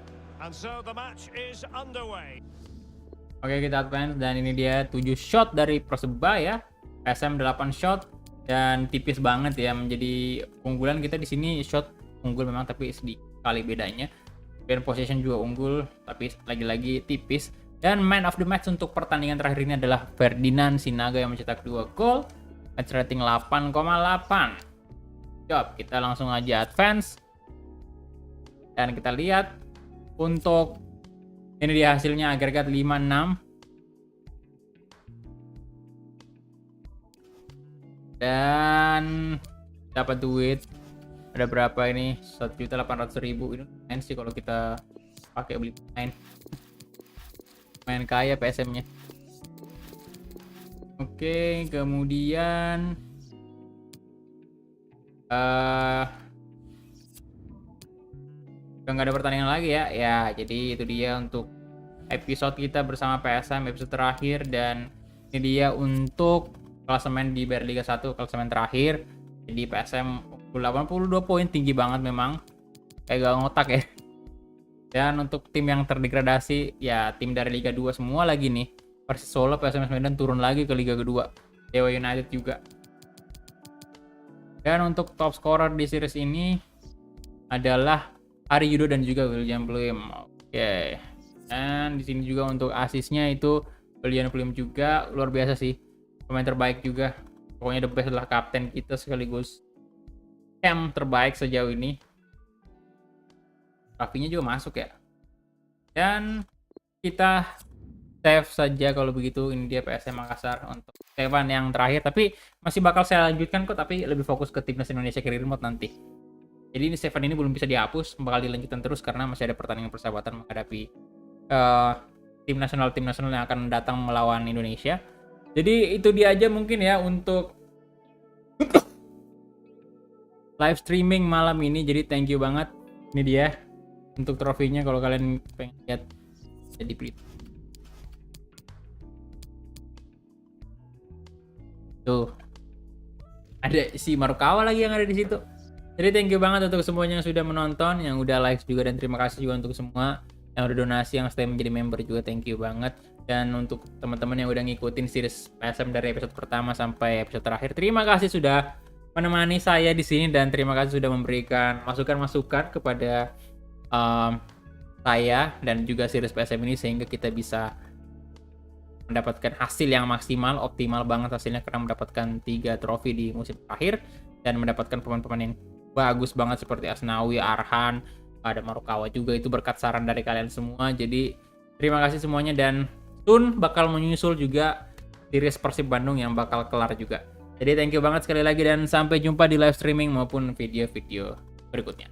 And so the match is underway. Oke, kita advance, dan ini dia 7 shot dari Persebaya. PSM 8 shot, dan tipis banget ya, menjadi keunggulan kita di sini. Shot unggul memang, tapi sedikit kali bedanya. Dan possession juga unggul, tapi lagi-lagi tipis. Dan man of the match untuk pertandingan terakhir ini adalah Ferdinand Sinaga yang mencetak 2 gol. Match rating 8,8. Job, kita langsung aja advance. Dan kita lihat untuk ini dia hasilnya, agregat 5-6. Dan dapat duit ada berapa ini? 1.800.000. Ini main sih kalau kita pakai beli main kaya PSM-nya. Oke, kemudian udah nggak ada pertandingan lagi ya. Ya, jadi itu dia untuk episode kita bersama PSM, episode terakhir. Dan ini dia untuk klasemen di Liga 1, klasemen terakhir. Jadi PSM 82 poin, tinggi banget memang. Kayak gak ngotak ya. Dan untuk tim yang terdegradasi, ya tim dari Liga 2 semua lagi nih. Persis Solo, PSMS Medan turun lagi ke Liga kedua. Dewa United juga. Dan untuk top scorer di series ini adalah Ari Yudo dan juga William Pluim. Oke. Dan di sini juga untuk asisnya itu William Pluim juga luar biasa sih. Pemain terbaik juga. Pokoknya the best adalah kapten kita sekaligus camp terbaik sejauh ini. Rafinya juga masuk ya. Dan kita save saja kalau begitu. Ini dia PSM Makassar untuk save-an yang terakhir. Tapi masih bakal saya lanjutkan kok. Tapi lebih fokus ke Timnas Indonesia Career Mode nanti. Jadi ini save-an ini belum bisa dihapus. Bakal dilanjutkan terus karena masih ada pertandingan persahabatan menghadapi tim nasional yang akan datang melawan Indonesia. Jadi itu dia aja mungkin ya untuk live streaming malam ini. Jadi thank you banget. Ini dia untuk trofinya kalau kalian pengen lihat jadi beli. Tuh. Ada si Marukawa lagi yang ada di situ. Jadi thank you banget untuk semuanya yang sudah menonton, yang udah like juga, dan terima kasih juga untuk semua yang udah donasi, yang stay menjadi member juga, thank you banget. Dan untuk teman-teman yang udah ngikutin series PSM dari episode pertama sampai episode terakhir, terima kasih sudah menemani saya di sini dan terima kasih sudah memberikan masukan-masukan kepada saya dan juga series PSM ini sehingga kita bisa mendapatkan hasil yang maksimal, optimal banget hasilnya karena mendapatkan 3 trofi di musim terakhir dan mendapatkan pemain-pemain yang bagus banget seperti Asnawi, Arhan, ada Marukawa juga, itu berkat saran dari kalian semua. Jadi terima kasih semuanya dan soon bakal menyusul juga series Persib Bandung yang bakal kelar juga. Jadi thank you banget sekali lagi dan sampai jumpa di live streaming maupun video-video berikutnya.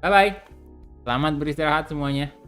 Bye bye. Selamat beristirahat semuanya.